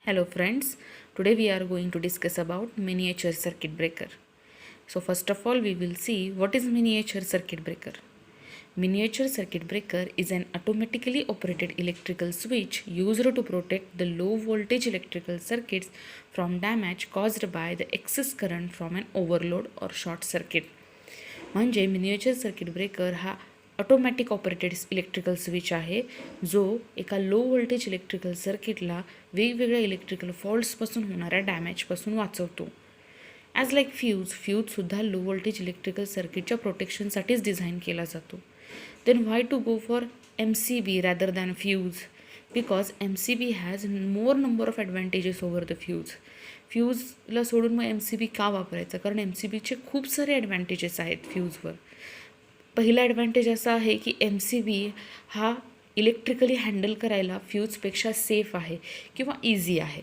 Hello friends, today we are going to discuss about miniature circuit breaker. So first of all we will see what is miniature circuit breaker. Miniature circuit breaker is an automatically operated electrical switch used to protect the low voltage electrical circuits from damage caused by the excess current from an overload or short circuit. म्हणजे miniature circuit breaker हा automatic operated electrical switch आहे जो एका low voltage electrical सर्किटला वेगवेगळ्या electrical फॉल्ट्सपासून होणाऱ्या डॅमेजपासून वाचवतो. ॲज लाईक फ्यूजसुद्धा लो व्होल्टेज इलेक्ट्रिकल सर्किटच्या प्रोटेक्शनसाठीच डिझाईन केला जातो. Then why to go for MCB rather than fuse? Because MCB has more number of advantages over the fuse. फ्यूजला सोडून मग MCB का वापरायचं? कारण MCBचे खूप सारे ॲडव्हान्टेजेस आहेत फ्यूजवर. पहिला ॲडव्हान्टेज असा आहे की MCB हा इलेक्ट्रिकली हँडल करायला फ्यूजपेक्षा सेफ आहे किंवा इझी आहे.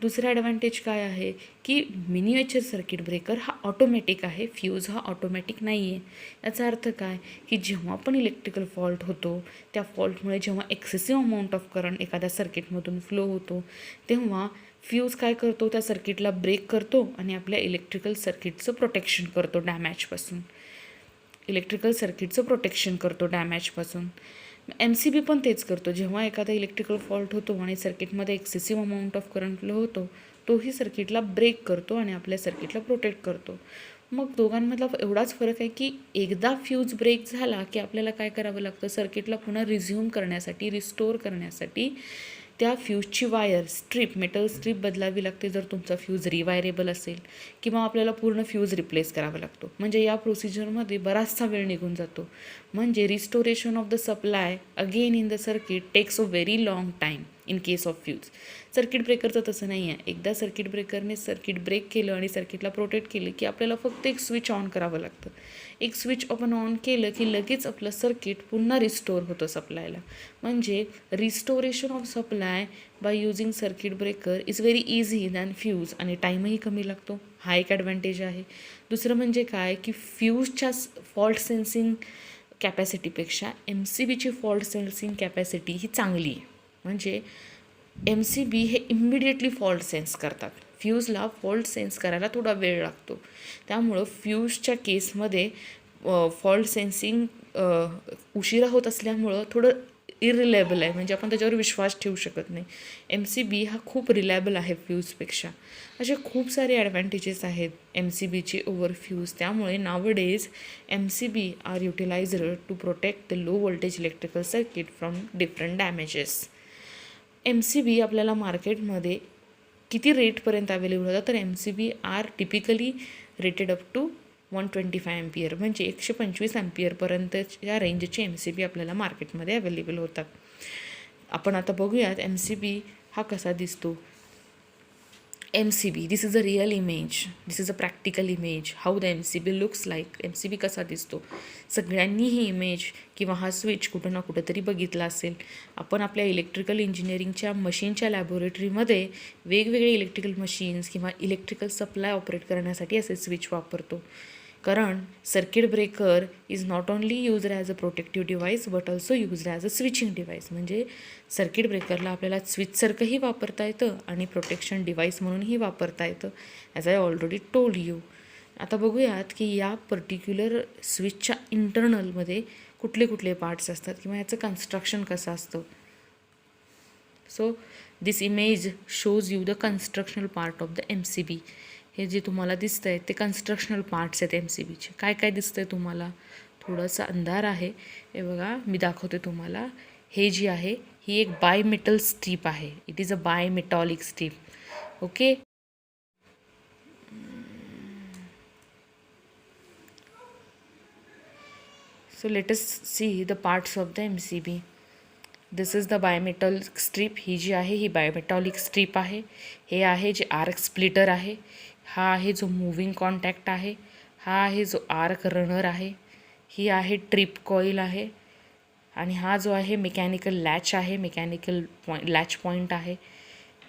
दुसरा ॲडव्हान्टेज काय आहे की मिनिएचर सर्किट ब्रेकर हा ऑटोमॅटिक आहे, फ्यूज हा ऑटोमॅटिक नाही आहे. याचा अर्थ काय की जेव्हा पण इलेक्ट्रिकल फॉल्ट होतो त्या फॉल्टमुळे जेव्हा एक्सेसिव्ह अमाऊंट ऑफ करंट एखाद्या सर्किटमधून फ्लो होतो तेव्हा फ्यूज काय करतो, त्या सर्किटला ब्रेक करतो आणि आपल्या इलेक्ट्रिकल सर्किटचं प्रोटेक्शन करतो डॅमेजपासून. डॅमेजपासून MCB पण तेच करतो. जेव्हा एखादा इलेक्ट्रिकल फॉल्ट होतो आणि सर्किटमध्ये excessive amount of current flow होतो तोही सर्किटला ब्रेक करतो आणि आपल्या सर्किटला प्रोटेक्ट करतो. मग दोघांमधला एवढाच फरक आहे की एकदा फ्यूज ब्रेक झाला की आपल्याला काय करावं लागतं, सर्किटला पुन्हा रिझ्यूम करण्यासाठी, रिस्टोर करण्यासाठी त्या फ्यूजची वायर मेटल स्ट्रीप बदलावी लागते जर तुमचा फ्यूज रिवायरेबल असेल, किंवा आपल्याला पूर्ण फ्यूज रिप्लेस करावा लागतो. म्हणजे या प्रोसिजरमध्ये बराचसा वेळ निघून जातो. म्हणजे restoration of the supply again in the circuit takes a very long time in case of fuse. Circuit ब्रेकरचं तसं नाही आहे. एकदा सर्किट ब्रेकरने सर्किट ब्रेक केलं आणि सर्किटला प्रोटेक्ट केलं की आपल्याला फक्त एक स्विच ऑन करावं लागतं. एक स्विच आपण ऑन केलं की लगेच आपलं सर्किट पुन्हा रिस्टोर होतं सप्लायला. म्हणजे restoration of supply by using circuit breaker is very easy than fuse आणि टाईमही कमी लागतो. हा एक ॲडव्हान्टेज आहे. दुसरं म्हणजे काय की फ्यूजच्या फॉल्ट सेन्सिंग कॅपॅसिटीपेक्षा MCBची फॉल्ट सेन्सिंग कॅपॅसिटी ही चांगली आहे. म्हणजे MCB हे इमिडिएटली फॉल्ट सेन्स करतात. फ्यूजला फॉल्ट सेन्स करायला थोडा वेळ लागतो. त्यामुळं फ्यूजच्या केसमध्ये फॉल्ट सेन्सिंग उशिरा होत असल्यामुळं थोडं इरिलायबल आहे, म्हणजे आपण त्याच्यावर विश्वास ठेवू शकत नाही. MCB हा खूप रिलायबल आहे फ्यूजपेक्षा. असे खूप सारे ॲडव्हान्टेजेस आहेत MCBचे ओव्हर फ्यूज. त्यामुळे nowadays MCB are utilised to protect the low voltage electrical circuit from different damages. MCB आपल्याला मार्केटमध्ये किती रेटपर्यंत अवेलेबल होतात तर MCB are typically rated up to 125 ampere, म्हणजे 125 एम्पियरपर्यंतच्या रेंजचे MCB आपल्याला मार्केटमध्ये अवेलेबल होतात. आपण आता बघूयात MCB हा कसा दिसतो. MCB, this is a real image, this is a practical image how the MCB looks like. MCB कसा दिसतो सगळ्यांनी ही इमेज किंवा हा स्विच कुठं ना कुठं तरी बघितला असेल. आपण आपल्या इलेक्ट्रिकल इंजिनिअरिंगच्या मशीनच्या लॅबोरेटरीमध्ये वेगवेगळे इलेक्ट्रिकल मशीन्स किंवा इलेक्ट्रिकल सप्लाय ऑपरेट करण्यासाठी असे स्विच वापरतो. कारण circuit breaker is not only used as a protective device but also used as a switching device. म्हणजे सर्किट ब्रेकरला आपल्याला स्विचसारखंही वापरता येतं आणि प्रोटेक्शन डिव्हाइस म्हणूनही वापरता येतं, as I already told you. आता बघूयात की या पर्टिक्युलर स्विचच्या इंटरनलमध्ये कुठले कुठले पार्ट्स असतात किंवा याचं कन्स्ट्रक्शन कसं असतं. So this image shows you the constructional part of the MCB. हे जे तुम्हाला दिसतं आहे ते कन्स्ट्रक्शनल पार्ट्स आहेत MCBचे. काय काय दिसतं आहे तुम्हाला? थोडासा अंधार आहे. हे बघा मी दाखवते तुम्हाला. हे जी आहे ही एक बायमेटल स्ट्रीप आहे. It is a bimetallic strip. Okay. So let us see the parts of the MCB. This is the bimetal strip. ही जी आहे ही बायमेटॉलिक स्ट्रीप आहे. हे आहे जे आर्क स्प्लिटर आहे. हा आहे जो मूविंग कॉन्टॅक्ट आहे. हा आहे जो आर्क रनर आहे. ही आहे ट्रिप कॉईल आहे. आणि हा जो आहे मेकॅनिकल लॅच आहे, मेकॅनिकल लॅच पॉईंट आहे.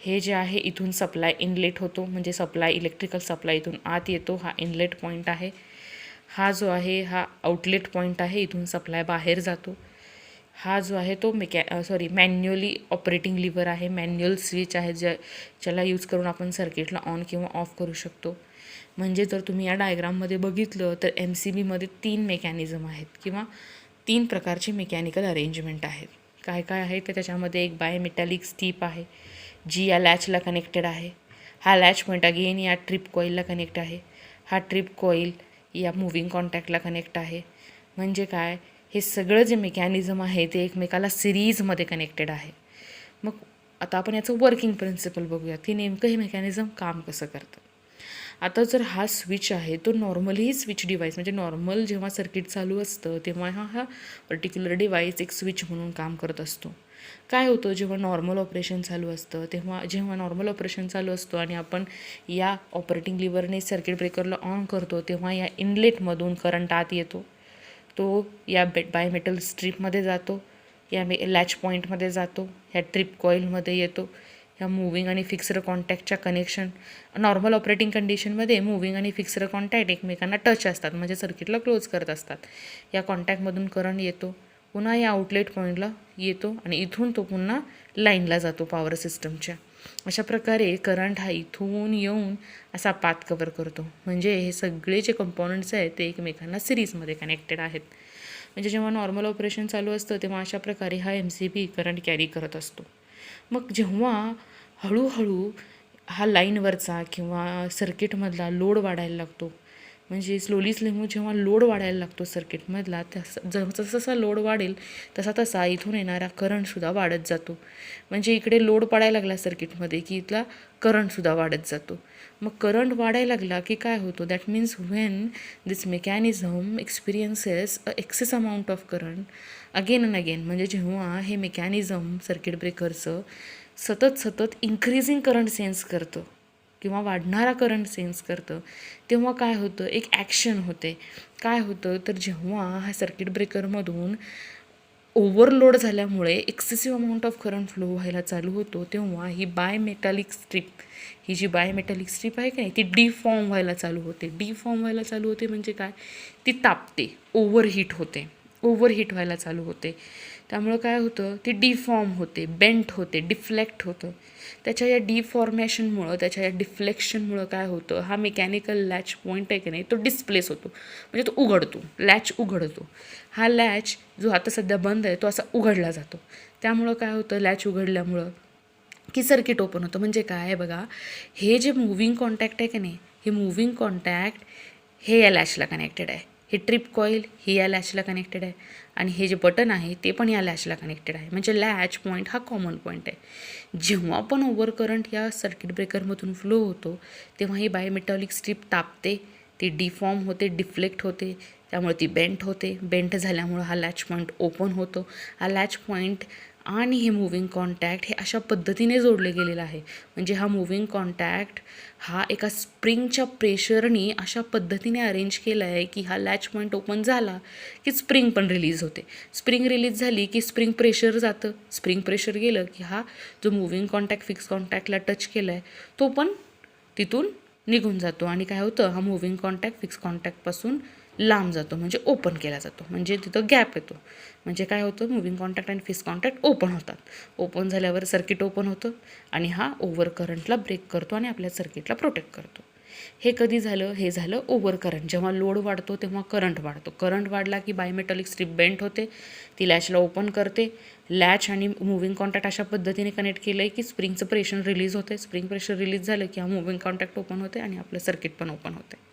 हे जे आहे इथून सप्लाय इनलेट होतो, म्हणजे सप्लाय इलेक्ट्रिकल सप्लाय इथून आत येतो, हा इनलेट पॉईंट आहे. हा जो आहे हा आउटलेट पॉईंट आहे, इथून सप्लाय बाहेर जातो. हा जो आहे तो मॅन्युअली ऑपरेटिंग लिव्हर आहे, मॅन्युअल स्विच आहे ज्याला यूज करून आपण सर्किटला ऑन किंवा ऑफ करू शकतो. म्हणजे जर तुम्ही या डायग्राममध्ये बघितलं तर MCBमध्ये 3 मेकॅनिझम आहेत किंवा 3 प्रकारची मेकॅनिकल अरेंजमेंट आहेत. काय काय आहे तर त्याच्यामध्ये एक बायमेटॅलिक स्टीप आहे जी या लॅचला कनेक्टेड आहे. हा लॅच पॉईंट अगेन या ट्रिप कॉईलला कनेक्ट आहे. हा ट्रिप कॉईल या मूव्हिंग कॉन्टॅक्टला कनेक्ट आहे. म्हणजे काय, हे सगळं जे मेकॅनिझम आहे ते एकमेकाला सिरीजमध्ये कनेक्टेड आहे. मग आता आपण याचं वर्किंग प्रिन्सिपल बघूया की नेमकं हे मेकॅनिझम काम कसं करतं. आता जर हा स्विच आहे तो नॉर्मली स्विच डिव्हाइस म्हणजे नॉर्मल जेव्हा सर्किट चालू असतं तेव्हा हा पर्टिक्युलर डिव्हाइस एक स्विच म्हणून काम करत असतो. काय होतं जेव्हा नॉर्मल ऑपरेशन चालू असतं जेव्हा नॉर्मल ऑपरेशन चालू असतो आणि आपण या ऑपरेटिंग लिव्हरने सर्किट ब्रेकरला ऑन करतो तेव्हा या इनलेटमधून करंट आत येतो. तो या बायमेटल स्ट्रीपमध्ये जातो, या लॅच पॉईंटमध्ये जातो, ह्या ट्रिप कॉईलमध्ये येतो. ह्या मूव्हिंग आणि फिक्स्ड कॉन्टॅक्टच्या कनेक्शन नॉर्मल ऑपरेटिंग कंडिशनमध्ये मूव्हिंग आणि फिक्स्ड कॉन्टॅक्ट एकमेकांना टच असतात म्हणजे सर्किटला क्लोज करत असतात. या कॉन्टॅक्टमधून करंट येतो, पुन्हा या आउटलेट पॉईंटला येतो आणि इथून तो पुन्हा लाईनला जातो पॉवर सिस्टमच्या. अशा प्रकारे करंट हा इथून येऊन असा पाथ कवर करतो. म्हणजे हे सगळे जे कंपोनंट्स आहेत ते एकमेकांना सिरीजमध्ये कनेक्टेड आहेत. म्हणजे जेव्हा नॉर्मल ऑपरेशन चालू असतं तेव्हा अशा प्रकारे हा MCB करंट कॅरी करत असतो. मग जेव्हा हळूहळू हा लाईनवरचा किंवा सर्किटमधला लोड वाढायला लागतो, म्हणजे स्लोली जेव्हा लोड वाढायला लागतो सर्किटमधला जसा जसा लोड वाढेल तसा तसा इथून येणारा करंटसुद्धा वाढत जातो. म्हणजे इकडे लोड पडायला लागला सर्किटमध्ये की इथला करंटसुद्धा वाढत जातो. मग करंट वाढायला लागला की काय होतं, that means when this mechanism experiences excess amount of current again and again, म्हणजे जेव्हा हे मेकॅनिझम सर्किट ब्रेकरचं सतत इन्क्रीजिंग करंट सेन्स करतं किंवा वाढणारा करंट सेन्स करतं तेव्हा काय होतं, एक ॲक्शन होते. काय होतं तर जेव्हा हा सर्किट ब्रेकरमधून ओव्हरलोड झाल्यामुळे excessive amount of current flow व्हायला चालू होतो तेव्हा ही ही जी बायमेटॅलिक स्ट्रीप आहे का नाही ती डिफॉर्म व्हायला चालू होते. म्हणजे काय, ती तापते, ओव्हरहीट व्हायला चालू होते. त्यामुळं काय होतं, ती डिफॉर्म होते, बेंट होते, डिफ्लेक्ट होतं. त्याच्या या डिफॉर्मेशनमुळं त्याच्या या डिफ्लेक्शनमुळं काय होतं, हा मेकॅनिकल लॅच पॉईंट आहे की नाही तो डिस्प्लेस होतो, म्हणजे तो उघडतो, लॅच उघडतो. हा लॅच जो आता सध्या बंद आहे तो असा उघडला जातो. त्यामुळं काय होतं, लॅच उघडल्यामुळं की सर्किट ओपन होतं. म्हणजे काय आहे बघा, हे जे मूव्हिंग कॉन्टॅक्ट आहे की नाही, हे मूव्हिंग कॉन्टॅक्ट हे या लॅचला कनेक्टेड आहे. हे ट्रिप कॉईल ही या लॅचला कनेक्टेड आहे आणि हे जे बटन आहे ते पण या लॅचला कनेक्टेड आहे. म्हणजे लॅच पॉईंट हा कॉमन पॉईंट आहे. जेव्हा पण ओव्हर करंट या सर्किट ब्रेकरमधून फ्लो होतो तेव्हा ही बायोमेटॉलिक स्ट्रीप तापते, ती डिफॉर्म होते, डिफ्लेक्ट होते, त्यामुळे ती बेंट झाल्यामुळं हा लॅच पॉईंट ओपन होतो. हा लॅच पॉईंट आणि हे मूव्हिंग कॉन्टॅक्ट हे अशा पद्धतीने जोडले गेलेलं आहे. म्हणजे हा मूव्हिंग कॉन्टॅक्ट हा एका स्प्रिंगच्या प्रेशरनी अशा पद्धतीने अरेंज केला आहे की हा लॅच पॉईंट ओपन झाला की स्प्रिंग पण रिलीज होते. स्प्रिंग रिलीज झाली की स्प्रिंग प्रेशर जातं, स्प्रिंग प्रेशर गेलं की हा जो मूव्हिंग कॉन्टॅक्ट फिक्स कॉन्टॅक्टला टच केला आहे तो पण तिथून निघून जातो आणि काय होतं, हा मूव्हिंग कॉन्टॅक्ट फिक्स कॉन्टॅक्टपासून लांब जातो, म्हणजे ओपन केला जातो. म्हणजे तिथं गॅप येतो. म्हणजे काय होतं, मूव्हिंग कॉन्टॅक्ट आणि फिक्स कॉन्टॅक्ट ओपन होतात. ओपन झाल्यावर सर्किट ओपन होतं आणि हा ओव्हर करंटला ब्रेक करतो आणि आपल्या सर्किटला प्रोटेक्ट करतो. हे कधी झालं, हे झालं ओव्हर करंट. जेव्हा लोड वाढतो तेव्हा करंट वाढतो. करंट वाढला की बायमेटॉलिक स्ट्रीप बेंट होते, ती लॅचला ओपन करते. लॅच आणि मूव्हिंग कॉन्टॅक्ट अशा पद्धतीने कनेक्ट केलं आहे की स्प्रिंगचं प्रेशर रिलीज होते. स्प्रिंग प्रेशर रिलीज झालं की हा मूव्हिंग कॉन्टॅक्ट ओपन होते आणि आपलं सर्किट पण ओपन होते.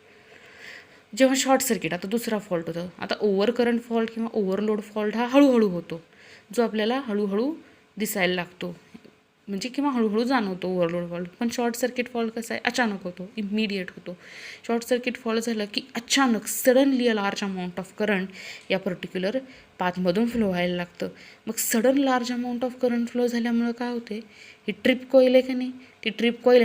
जेव्हा शॉर्ट सर्किट, आता दुसरा फॉल्ट होतं. आता ओव्हर करंट फॉल्ट किंवा ओव्हरलोड फॉल्ट हा हळूहळू होतो, जो आपल्याला हळूहळू दिसायला लागतो म्हणजे किंवा हळूहळू जाणवतो ओव्हरलोड फॉल्ट. पण शॉर्ट सर्किट फॉल्ट कसा आहे, अचानक होतो, इमिडिएट होतो. शॉर्ट सर्किट फॉल्ट झालं की अचानक suddenly a large amount of current या पर्टिक्युलर पाथमधून फ्लो व्हायला लागतं. मग sudden large amount of current flow झाल्यामुळं काय होते, ही ट्रिप कॉईल आहे की नाही, ती ट्रिप कॉईल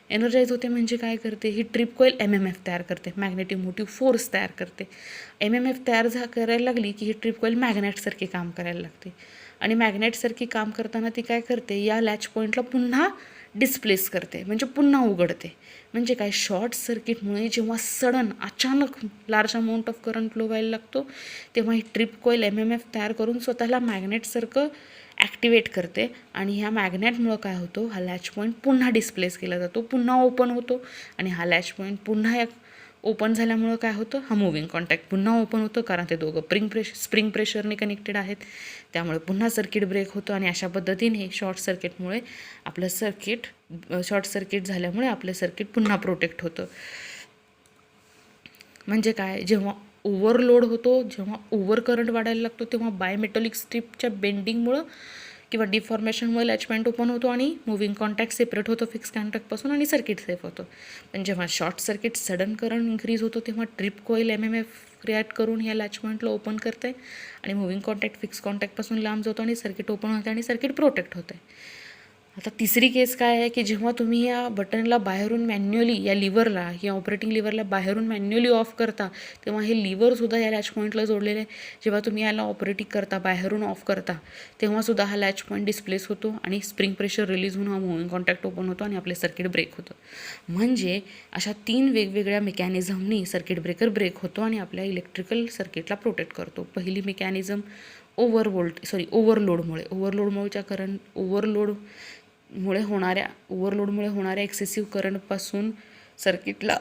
एनर्जाईज होते म्हणजे काय करते, ही ट्रिप कॉईल MMF तयार करते, मॅग्नेटिक मोटिव्ह फोर्स तयार करते. MMF तयार करायला लागली की ही ट्रिप कॉईल मॅग्नेटसारखे काम करायला लागते आणि मॅग्नेटसारखी काम करताना ती काय करते, या लॅच पॉईंटला पुन्हा डिस्प्लेस करते, म्हणजे पुन्हा उघडते. म्हणजे काय, शॉर्ट सर्किटमुळे जेव्हा सडन अचानक large amount of current flow व्हायला लागतो, तेव्हा ही ट्रिप कॉईल MMF तयार करून स्वतःला मॅग्नेटसारखं ॲक्टिवेट करते आणि ह्या मॅग्नेटमुळं काय होतं, हा लॅच पॉईंट पुन्हा डिस्प्लेस केला जातो, पुन्हा ओपन होतो आणि हा लॅच पॉईंट पुन्हा ओपन झाल्यामुळं काय होतं, हा मुव्हिंग कॉन्टॅक्ट पुन्हा ओपन होतं, कारण ते दोघं स्प्रिंग प्रेशरने कनेक्टेड आहेत, त्यामुळे पुन्हा सर्किट ब्रेक होतं. आणि अशा पद्धतीने शॉर्ट सर्किट झाल्यामुळे आपलं सर्किट पुन्हा प्रोटेक्ट होतं. म्हणजे काय, जेव्हा ओव्हरलोड होतो, जेव्हा ओव्हर करंट वाढायला लागतो, तेव्हा बायमेटॉलिक स्ट्रिपच्या बेंडिंगमुळं किंवा डिफॉर्मेशनमुळे लॅच पॉईंट ओपन होतो आणि मुव्हिंग कॉन्टॅक्ट सेपरेट होतो फिक्स कॉन्टॅक्टपासून आणि सर्किट सेफ होतं. पण जेव्हा short circuit sudden current increase होतो, तेव्हा ट्रिप कॉईल MMF रिॲक्ट करून या लॅच पॉईंटला ओपन करते आणि मुव्हिंग कॉन्टॅक्ट फिक्स कॉन्टॅक्टपासून लांब जातो आणि सर्किट ओपन होते आणि सर्किट प्रोटेक्ट होते. आता तिसरी केस काय आहे की जेव्हा तुम्ही या बटनला बाहेरून मॅन्युअली, या लिव्हरला, या ऑपरेटिंग लिव्हरला बाहेरून मॅन्युअली ऑफ करता, तेव्हा हे लिव्हरसुद्धा या लॅच पॉईंटला जोडलेले आहे. जेव्हा तुम्ही याला ऑपरेटिंग करता, बाहेरून ऑफ करता, तेव्हासुद्धा हा लॅच पॉईंट डिस्प्लेस होतो आणि स्प्रिंग प्रेशर रिलीज होऊन हा मुव्हिंग कॉन्टॅक्ट ओपन होतो आणि आपले सर्किट ब्रेक होतं. म्हणजे अशा 3 वेगवेगळ्या मेकॅनिझमनी सर्किट ब्रेकर ब्रेक होतो आणि आपल्या इलेक्ट्रिकल सर्किटला प्रोटेक्ट करतो. पहिली मेकॅनिझम ओव्हरलोडमुळे होणाऱ्या एक्सेसिव्ह करंटपासून सर्किटला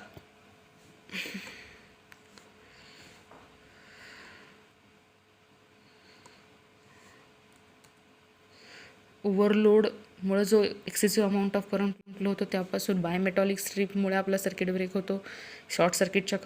ओव्हरलोडमुळे जो excessive amount of current flow होतो, त्यापासून बायमेटॉलिक स्ट्रिपमुळे आपला सर्किट ब्रेक होतो. शॉर्ट सर्किटच्या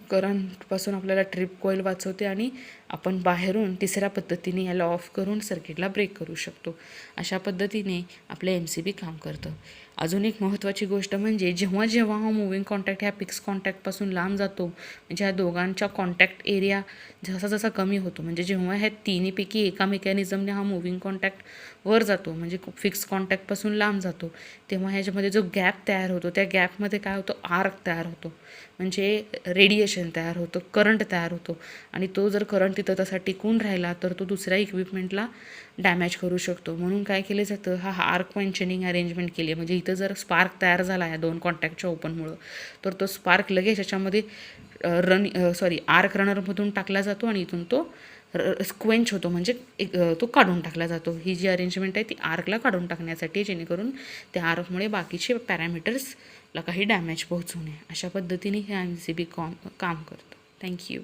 करंटपासून आपल्याला ट्रिप कॉईल वाचवते आणि आपण बाहेरून तिसऱ्या पद्धतीने याला ऑफ करून सर्किटला ब्रेक करू शकतो. अशा पद्धतीने आपलं MCB काम करतं. अजून एक महत्त्वाची गोष्ट म्हणजे जेव्हा जेव्हा हा मुव्हिंग कॉन्टॅक्ट ह्या फिक्स कॉन्टॅक्टपासून लांब जातो, म्हणजे ह्या दोघांच्या कॉन्टॅक्ट एरिया जसा जसा कमी होतो, म्हणजे जेव्हा ह्या तिन्हीपैकी एका मेकॅनिझमने हा मुव्हिंग कॉन्टॅक्ट वर जातो, म्हणजे फिक्स कॉन्टॅक्टपासून लांब जातो, तेव्हा ह्याच्यामध्ये जो गॅप तयार होतो, त्या गॅपमध्ये काय होतं, आर्क तयार होतो, म्हणजे रेडिएशन तयार होतं, करंट तयार होतो. आणि तो जर करंट तिथं तसा टिकून राहिला तर तो दुसऱ्या इक्विपमेंटला डॅमेज करू शकतो. म्हणून काय केलं जातं, हा आर्क पॉइंटनिंग अरेंजमेंट केली आहे. म्हणजे इथं जर स्पार्क तयार झाला या 2 कॉन्टॅक्टच्या ओपनमुळं, तर तो स्पार्क लगेच याच्यामध्ये आर्क रनरमधून टाकला जातो आणि इथून तो क्वेंच होतो, म्हणजे तो काढून टाकला जातो. ही जी अरेंजमेंट आहे ती आर्कला काढून टाकण्यासाठी, जेणेकरून त्या आर्कमुळे बाकीचे पॅरामीटर्सला काही डॅमेज पोहोचू नये. अशा पद्धतीने हे MCB काम करतं. थँक्यू.